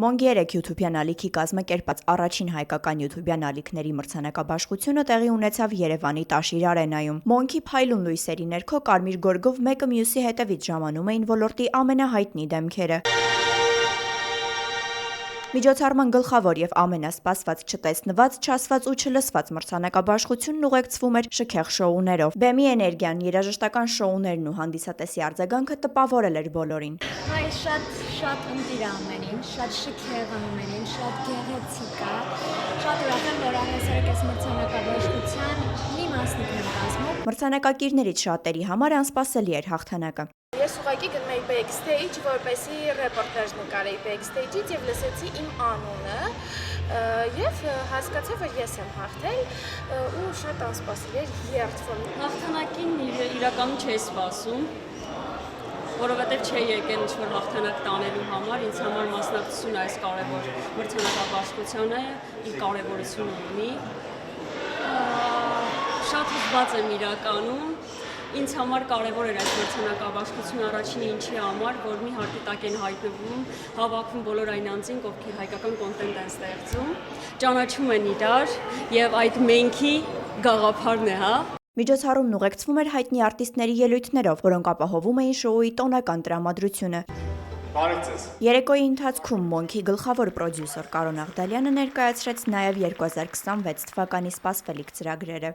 Մոնգի 3 յութուբյան ալիքի կազմակերպած առաջին հայկական յութուբյան ալիքների մրցանակաբաշխությունը տեղի ունեցավ Երևանի Տաշիր արենայում։ Մոնքի փայլուն լույսերի ներքո կարմիր գորգով մեկը մյուսի հետևից ժամանում էին ոլորտի ամենահայտնի դեմքերը։ Միջոցառման գլխավոր եւ ամենասպասված, չտեսնված, չասված ու չլսված մրցանակաբաշխությունն ուղեկցվում էր շքեղ շոուներով։ Բեմի էներգիան, երաժշտական շոուներն ու հանդիսատեսի արձագանքը տպավորել էր բոլորին։ Հայ շատ ընտիր ամենին, շատ շքեղ ամենին, շատ գեղեցիկ է։ Շատ ուրախ եմ, որ առհասարակ այս մրցանակաբաշխության մի մասնիկն եմ կազմում։ Մրցանակակիրներից շատերի համար անսպասելի էր հաղթանակը։ Ես ուղղակի գնում էի backstage, որպեսզի ռեպորտաժ նկարեի backstage-ից եւ լսեցի իմ անունը եւ հասկացա, որ ես եմ հաղթել ու շատ անսպասելի էր, երդվում։ Հաղթանակին իրականում չէի սպասում, որովհետեւ չէի եկել ինչ-որ հաղթանակ տանելու համար, ինձ համար մասնակցությունը այս կարևոր մրցանակաբաշխությանը իր կարևորությունը ունի։ Շատ հուզված եմ իրականում։ Ինձ համար կարևոր էր այս մրցանակաբաշխությունը առաջինը ինչի համար, որ մի հարկի տակ են հայտնվում, հավաքվում բոլոր այն անձինք, ովքեր հայկական կոնտենտ են ստեղծում, ճանաչում են իրար եւ այդ մենքի գաղափարն է, հա։ Միջոցառումն ուղեկցվում էր հայտնի արտիստների ելույթներով, որոնք ապահովում էին շոուի տոնական տրամադրությունը։ Բարև ձեզ։ Երեկոյի ընթացքում Մոնքի գլխավոր պրոդյուսեր Կարոն Աղդալյանը ներկայացրեց նաև 2026 թվականի սպասվելիք ծրագրերը։